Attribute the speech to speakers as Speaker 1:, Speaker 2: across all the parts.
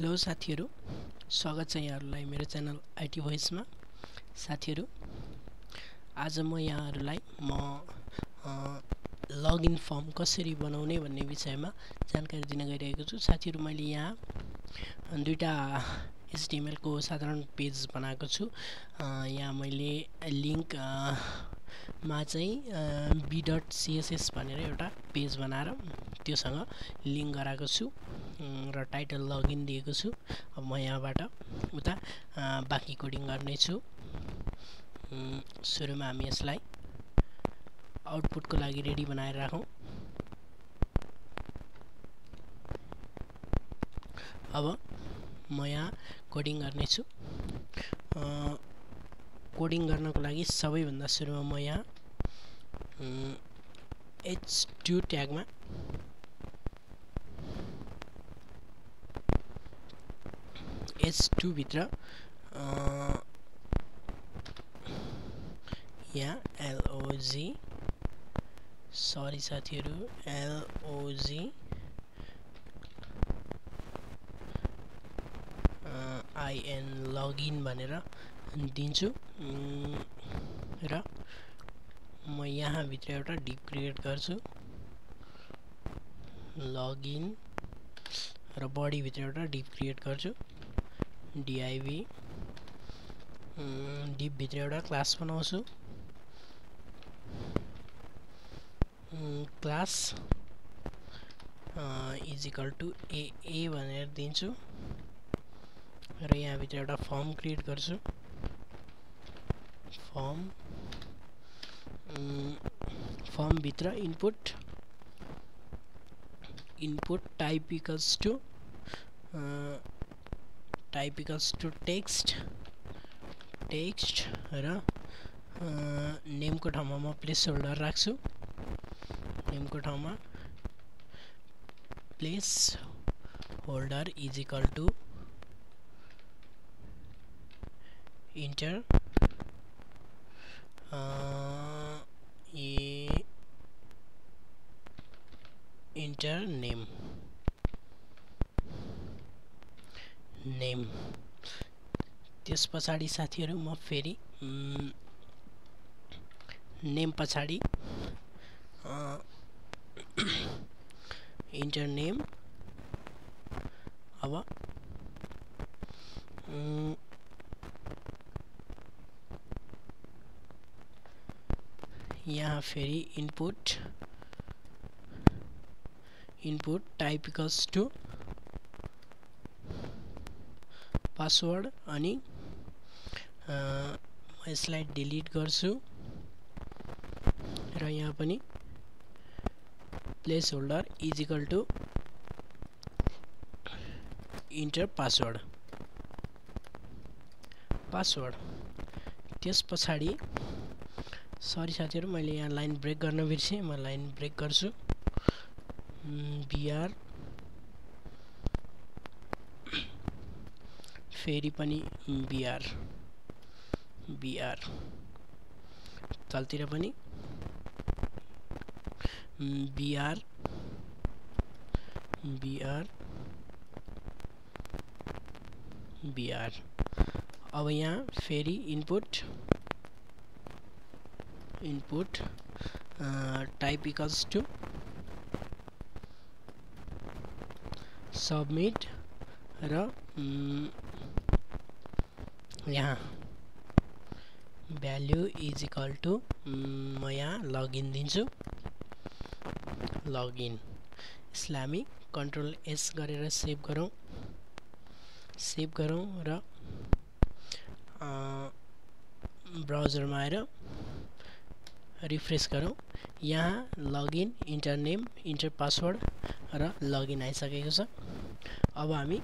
Speaker 1: Hello साथीहरु, स्वागत छ यहाँहरुलाई मेरो च्यानल आईटी भोइसमा। साथीहरु, आज म यहाँहरुलाई लगइन फर्म कसरी बनाउने भन्ने विषयमा जानकारी दिन गइरहेको छु। साथीहरु, मैले यहाँ दुईटा HTML को साधारण पेज बनाएको छु। यहाँ मैले लिंक मा चाहिँ b.css भनेर एउटा पेज बनाएर त्योसँग लिंक गराएको छु र टाइटल लगइन दिएको छु। अब म यहाँबाट उता बाँकी कोडिङ गर्ने छु। सुरुमा हामी यसलाई आउटपुटको लागि रेडी बनाएर राखौं। अब म यहाँ कोडिङ गर्ने छु। कोडिङ गर्नको लागि सबैभन्दा सुरुमा म यहाँ h2 ट्यागमा h2 भित्र यहाँ log सरी साथीहरु log in लगिन भनेर दिन्छु र म यहाँ भित्र एउटा डिभ क्रिएट गर्छु लगिन र बडी भित्र एउटा डिभ क्रिएट गर्छु div डिभ भित्र एउटा क्लास बनाउँछु class is equal to a भनेर दिन्छु र यहाँ भित्र एउटा फर्म क्रिएट गर्छु फर्म भित्र input type equals to text र नेम को ठाउँमा म प्लेस होल्डर राख्छु। नेम को ठाउँमा placeholder is equal to enter name त्यस पछाडी साथीहरु म फेरि नेम पछाडी इन्टर नेम। अब यहाँ फेरि input type equals to password अनि म यसलाई डिलिट गर्छु र यहाँ पनि placeholder is equal to enter password. त्यस पछाडी सरी साथीहरु, मैले यहाँ लाइन ब्रेक गर्न बिर्से। म लाइन ब्रेक गर्छु br फेरि पनि br तलतिर पनि br अब यहाँ फेरि input type equals to submit र यहाँ भ्यालु इज इक्वल टु म यहाँ लगइन दिन्छु लगइन। यसलाई हामी कन्ट्रोल S गरेर सेभ गरौँ र ब्राउजरमा आएर रिफ्रेश गरौँ। यहाँ login enter name enter password र लगइन आइसकेको छ। अब हामी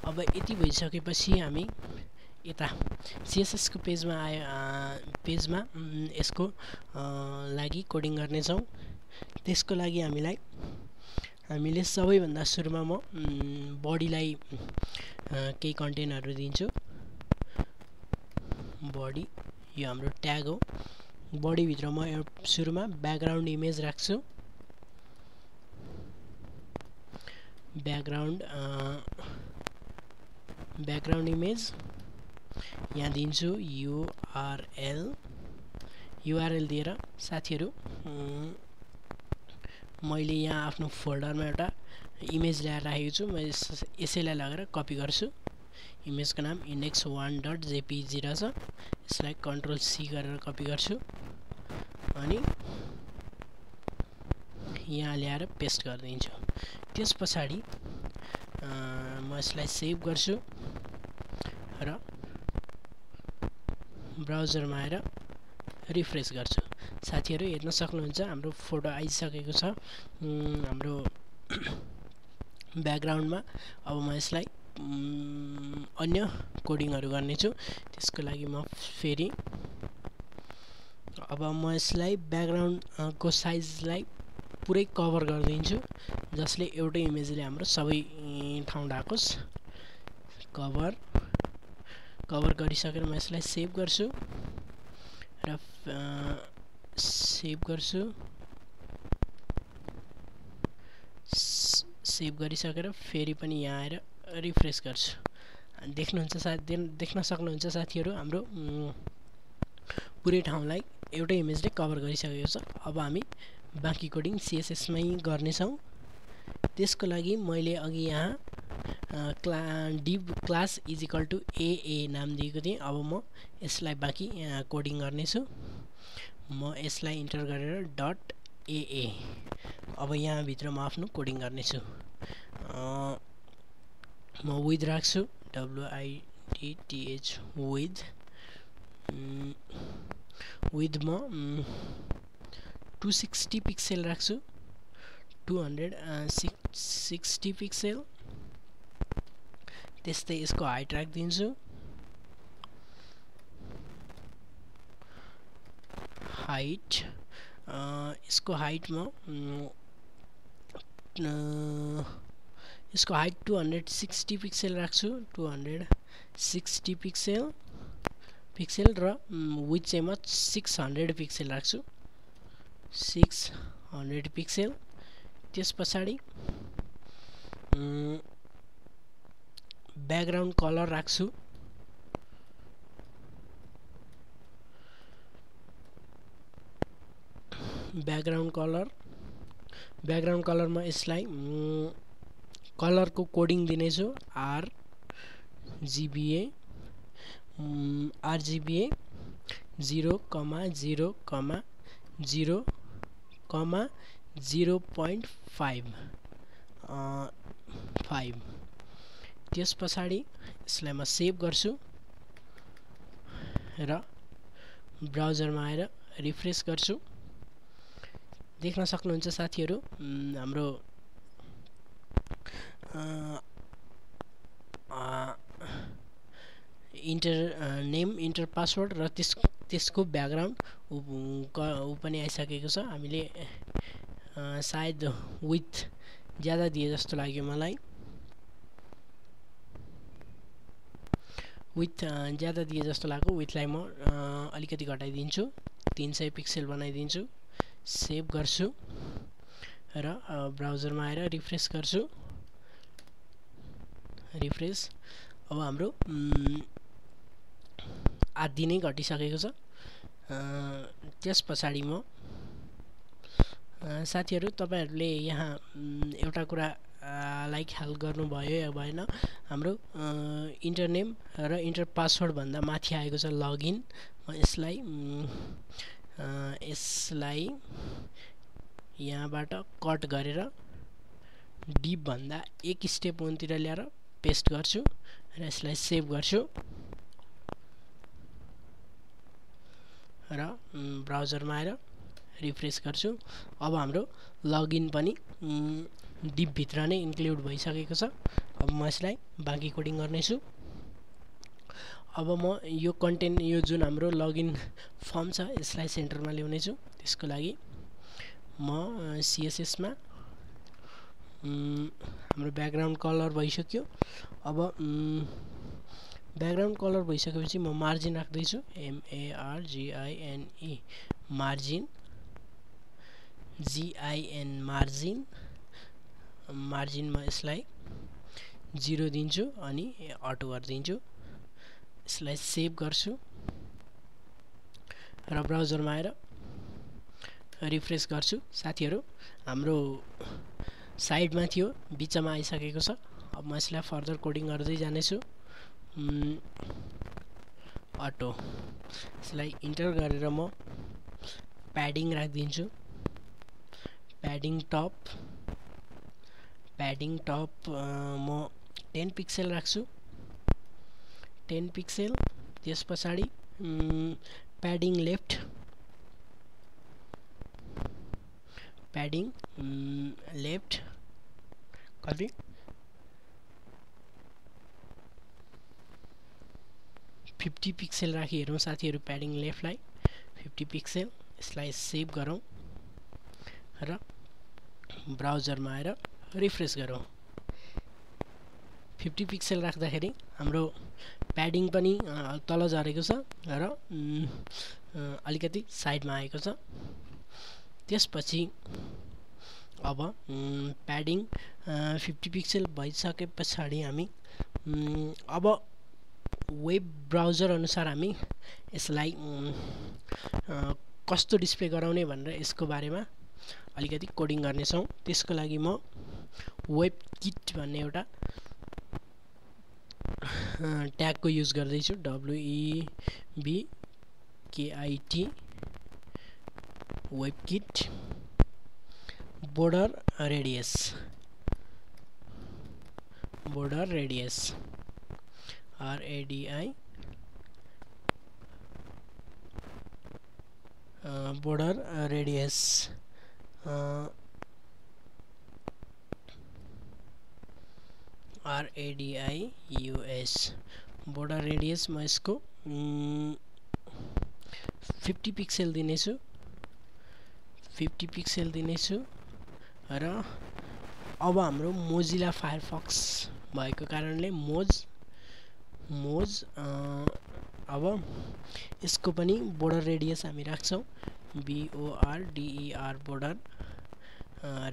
Speaker 1: अब यति भइसकेपछि हामी यता CSS को पेजमा यसको लागि कोडिङ गर्ने छौं। त्यसको लागि हामीले सबैभन्दा सुरुमा म बडीलाई केही कन्टेन्टहरु दिन्छु। बडी यो हाम्रो ट्याग हो। बडी भित्र म सुरुमा ब्याकग्राउन्ड इमेज राख्छु ब्याकग्राउन्ड इमेज यहाँ दिन्छु युआरएल दिएर साथीहरू मैले यहाँ आफ्नो फोल्डरमा एउटा इमेज ल्याएर राखेको छु। म यसैलाई लगेर कपी गर्छु। इमेजको नाम index1.jpg रहेछ। यसलाई कन्ट्रोल सी गरेर कपी गर्छु अनि यहाँ ल्याएर पेस्ट गरिदिन्छु। त्यस पछाडि म यसलाई सेभ गर्छु र ब्राउजरमा आएर रिफ्रेस गर्छु। साथीहरू हेर्न सक्नुहुन्छ हाम्रो फोटो आइसकेको छ हाम्रो ब्याकग्राउन्डमा। अब म यसलाई अन्य कोडिङहरू गर्नेछु। त्यसको लागि म फेरि अब म यसलाई ब्याकग्राउन्डको साइजलाई पुरै कभर गरिदिन्छु जसले एउटै इमेजले हाम्रो सबै ठाउँ ढाकोस्। कभर गरिसकेर म यसलाई सेभ गर्छु र सेभ गरिसकेर फेरि पनि यहाँ आएर रिफ्रेस गर्छु। देख्न सक्नुहुन्छ साथीहरू हाम्रो पुरै ठाउँलाई एउटै इमेजले कभर गरिसकेको छ। अब हामी बाँकी कोडिङ CSS मै गर्नेछौँ। त्यसको लागि मैले अघि यहाँ div class is equal to AA नाम दिएको थिएँ। अब म यसलाई बाँकी कोडिङ गर्नेछु। म यसलाई इन्टर गरेर .AA अब यहाँ भित्र म आफ्नो कोडिङ गर्नेछु। म विथ राख्छु WIDTH विथ म 260 पिक्सेल राख्छु 260 पिक्सेल। त्यस्तै यसको हाइट राखिदिन्छु यसको हाइट 260 पिक्सेल राख्छु 260 पिक्सेल र विथ चाहिँ म 600 पिक्सेल राख्छु 600 पिक्सेल। त्यस पछाडि ब्याकग्राउन्ड कलर राख्छु ब्याकग्राउन्ड कलरमा यसलाई कलरको कोडिङ दिनेछु RGBA 0,0,0.5 त्यस पछाडि यसलाई म सेभ गर्छु र ब्राउजरमा आएर रिफ्रेस गर्छु। देख्न सक्नुहुन्छ साथीहरू हाम्रो नेम इन्टर पासवर्ड र त्यसको ब्याकग्राउन्ड पनि आइसकेको छ। हामीले सायद विथ ज्यादा दिए जस्तो लाग्यो मलाई। ज्यादा दिए जस्तो लाग्यो। विथलाई म अलिकति घटाइदिन्छु 300 पिक्सेल बनाइदिन्छु। सेभ गर्छु र ब्राउजरमा आएर रिफ्रेस गर्छु। अब हाम्रो आधी नै घटिसकेको छ। त्यस पछाडि म साथीहरू तपाईहरुले यहाँ एउटा कुरा लाई ख्याल गर्नुभयो या भएन। हाम्रो इन्टर नेम र इन्टर पासवर्ड भन्दा माथि आएको छ लगइन। म यसलाई यहाँबाट कट गरेर डिप भन्दा एक स्टेप मुनितिर ल्याएर पेस्ट गर्छु र यसलाई सेभ गर्छु र ब्राउजरमा आएर रिफ्रेस गर्छु। अब हाम्रो लगइन पनि डिप भित्र नै इन्क्लुड भइसकेको छ। अब म यसलाई बाँकी कोडिङ गर्नेछु। अब म यो कन्टेन्ट यो जुन हाम्रो लगइन फर्म छ यसलाई सेन्टरमा ल्याउने छु। त्यसको लागि म CSS मा हाम्रो ब्याकग्राउन्ड कलर भइसक्यो। अब ब्याकग्राउन्ड कलर भइसकेपछि म मार्जिन राख्दै छु MARGINE मार्जिन GIN मार्जिन मार्जिनमा यसलाई 0 दिन्छु अनि अटो गरिदिन्छु। यसलाई सेभ गर्छु र ब्राउजरमा आएर रिफ्रेस गर्छु। साथीहरु हाम्रो साइडमा थियो बिचमा आइसकेको छ। अब म यसलाई फर्दर कोडिङ गर्दै जानेछु। अटो यसलाई इन्टर गरेर म प्याडिङ राखिदिन्छु। प्याडिङ टप म 10 पिक्सेल राख्छु। 10 पिक्सेल। त्यसपछि प्याडिङ लेफ्ट कति 50 पिक्सेल राखी हेरौँ साथीहरु। प्याडिङ लेफ्टलाई 50 पिक्सेल। यसलाई सेभ गरौँ र ब्राउजरमा आएर रिफ्रेस गरौँ। 50 पिक्सेल राख्दाखेरि हाम्रो प्याडिङ पनि तल झरेको छ र अलिकति साइडमा आएको छ। त्यसपछि अब प्याडिङ 50 पिक्सेल भइसकेपछि हामी अब वेब ब्राउजर अनुसार हामी यसलाई कस्तो डिस्प्ले गराउने भनेर यसको बारेमा अलिकति कोडिङ गर्नेछौँ। त्यसको लागि म वेब किट भन्ने एउटा ट्यागको युज गर्दैछु। WEBKIT WebKit border radius RADI border radius RADIUS border radius म यसको 50 पिक्सेल दिनेछु। 50 पिक्सेल दिनेछु र अब हाम्रो मोजिला फायरफक्स भएको कारणले मोज अब यसको पनि बोर्डर रेडियस हामी राख्छौं। BORDER border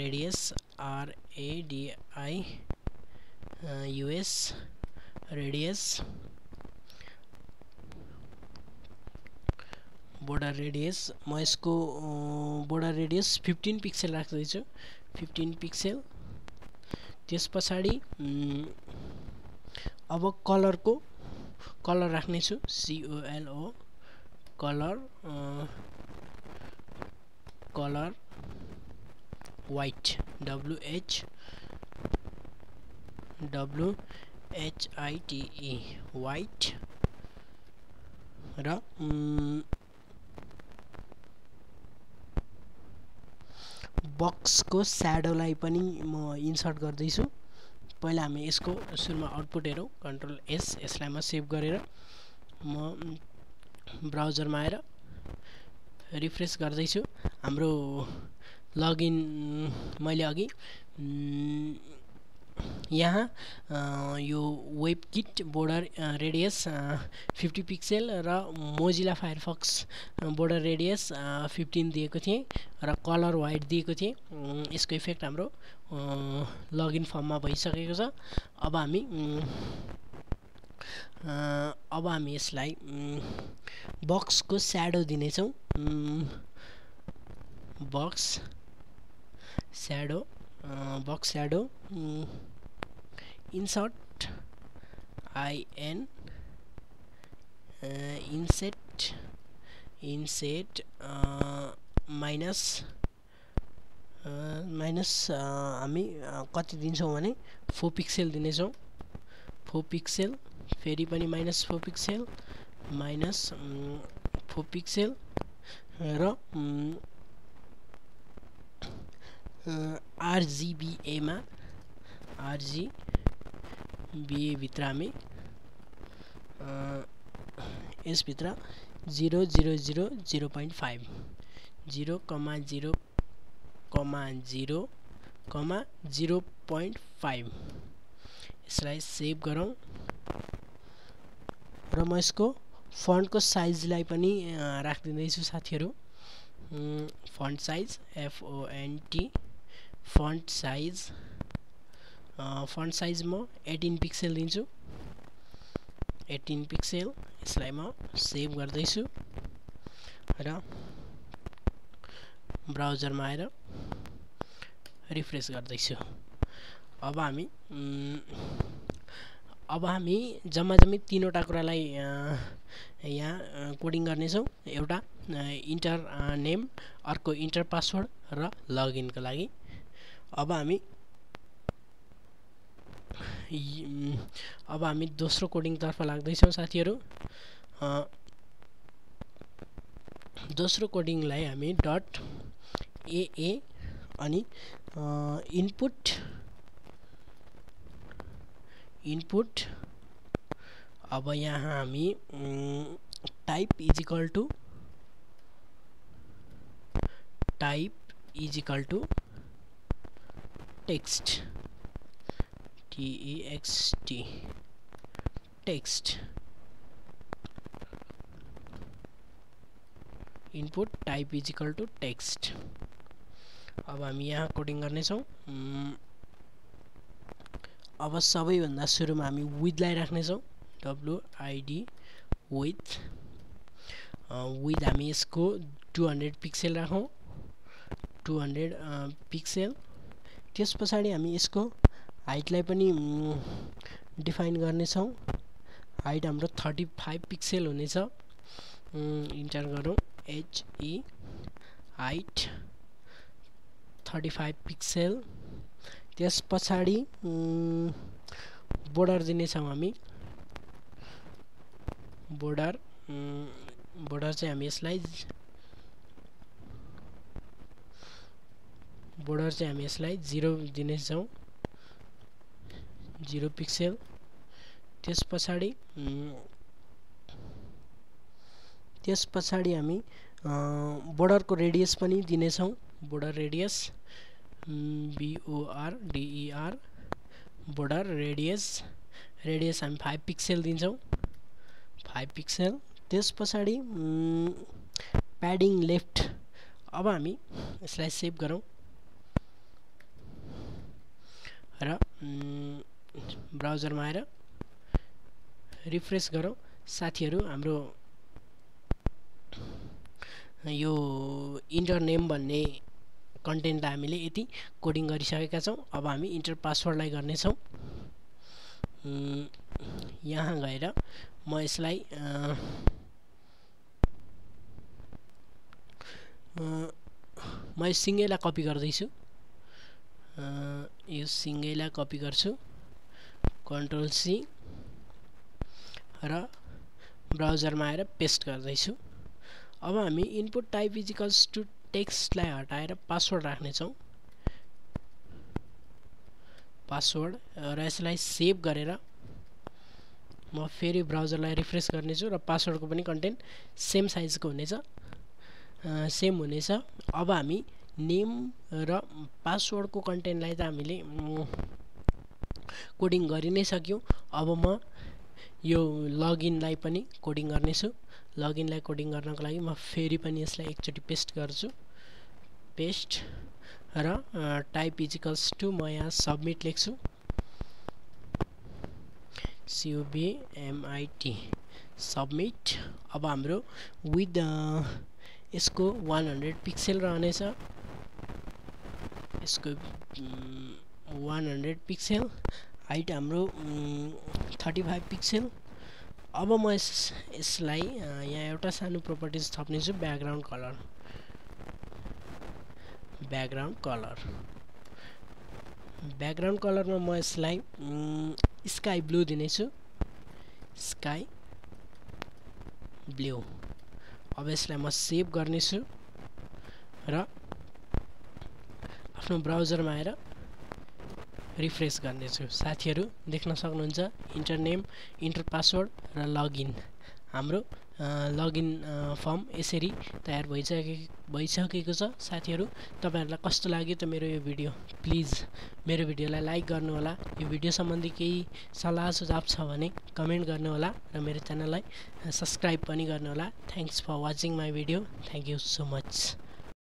Speaker 1: radius RADIUS radius border radius म यसको बोर्डर रेडियस 15 पिक्सेल राख्दैछु। 15 पिक्सेल। त्यसपछि अब कलर राख्नेछु। COLO colour white WHITE white र बक्सको स्याडोलाई पनि म इन्सर्ट गर्दैछु। पहिला हामी यसको सुरुमा आउटपुट हेरौँ। कन्ट्रोल S यसलाई म सेभ गरेर म ब्राउजरमा आएर रिफ्रेस गर्दैछु। हाम्रो लगइन मैले अघि यहाँ यो वेब किट बोर्डर रेडियस 50 पिक्सेल र मोजिला फायरफक्स बोर्डर रेडियस 15 दिएको थिएँ र कलर व्हाइट दिएको थिएँ। यसको इफेक्ट हाम्रो लगइन फर्ममा भइसकेको छ। अब हामी यसलाई बक्सको स्याडो दिनेछौँ। Box shadow insert inset minus हामी कति दिन्छौँ भने 4 पिक्सेल दिनेछौँ। 4 पिक्सेल फेरि पनि -4 पिक्सेल -4 पिक्सेल र RGBA भित्र हामी यसभित्र 0.5 0.5 यसलाई सेभ गरौँ र म यसको फन्टको साइजलाई पनि राखिदिँदैछु साथीहरु। Font size FONT font size font size म 18 पिक्सेल दिन्छु 18 पिक्सेल यसलाई म सेभ गर्दैछु र ब्राउजरमा आएर रिफ्रेश गर्दैछु अब हामी जम्मा तीनवटा कुरालाई यहाँ कोडिङ गर्नेछौँ एउटा इन्टर नेम अर्को इन्टर पासवर्ड र लगइनको लागि अब हामी दोस्रो कोडिङ तर्फ लाग्दैछौँ साथीहरु दोस्रो कोडिङलाई हामी डट AA अनि इनपुट अब यहाँ हामी type is equal to text TEXT text input type is equal to text अब हामी यहाँ कोडिङ गर्नेछौँ अब सबैभन्दा सुरुमा हामी विथलाई राख्नेछौँ WID विथ हामी यसको 200 पिक्सेल राखौँ 200 पिक्सेल त्यसपछि हामी यसको हाइटलाई पनि डिफाइन गर्नेछौँ हाइट हाम्रो 35 पिक्सेल हुनेछ इन्टर गरौँ HE हाइट 35 पिक्सेल त्यसपछि बोर्डर दिनेछौँ हामी बोर्डर चाहिँ हामी यसलाई बोर्डर चाहिँ हामी यसलाई 0 दिनेछौँ 0 पिक्सेल त्यसपछि हामी बोर्डरको रेडियस पनि दिनेछौँ border radius BORDER border radius हामी 5 पिक्सेल दिन्छौँ 5 पिक्सेल त्यसपछि प्याडिङ लेफ्ट अब हामी यसलाई सेभ गरौँ र ब्राउजरमा आएर रिफ्रेश गरौँ साथीहरु हाम्रो यो इन्टर नेम भन्ने कन्टेन्टलाई हामीले यति कोडिङ गरिसकेका छौं अब हामी इन्टर पासवर्डलाई गर्नेछौं यहाँ गएर म यसलाई म सिंगैलाई कपी गर्दैछु यो सिंगैलाई कपी गर्छु कन्ट्रोल C र ब्राउजरमा आएर पेस्ट गर्दैछु अब हामी input type is equals to टेक्स्टलाई हटाएर पासवर्ड राख्नेछौं पासवर्ड र यसलाई सेभ गरेर म फेरि ब्राउजरलाई रिफ्रेश गर्नेछु र पासवर्डको पनि कन्टेन्ट सेम साइजको हुनेछ सेम हुनेछ अब हामी नेम र पासवर्डको कन्टेन्टलाई त हामीले कोडिङ गरि नै सक्यौं अब म यो लगइनलाई पनि कोडिङ गर्नेछु लगइनलाई कोडिङ गर्नको लागि म फेरि पनि यसलाई एकचोटी पेस्ट गर्छु पेस्ट र टाइप इज इक्वल्स टु म यहाँ सबमिट लेख्छु CUBMIT सबमिट अब हाम्रो विथ यसको 100 पिक्सेल रहनेछ यसको 100 पिक्सेल हाइट हाम्रो 35 पिक्सेल अब म यसलाई यहाँ एउटा सानो प्रोपर्टिज थप्नेछु ब्याकग्राउन्ड कलरमा म यसलाई स्काई ब्लू दिनेछु स्काई ब्लू अब यसलाई म सेभ गर्नेछु र आफ्नो ब्राउजरमा आएर रिफ्रेश गर्नेछु साथीहरु देख्न सक्नुहुन्छ इन्टर नेम इन्टर पासवर्ड र लगइन हाम्रो लगइन फर्म यसरी तयार भइसकेको छ साथीहरु तपाईहरुलाई कस्तो लाग्यो त मेरो यो भिडियो प्लिज मेरो भिडियोलाई लाइक गर्नु होला यो भिडियो सम्बन्धी केही सल्लाह सुझाव छ भने कमेन्ट गर्नु होला र मेरो च्यानललाई सब्स्क्राइब पनि गर्नु होला thanks for watching my video thank you so much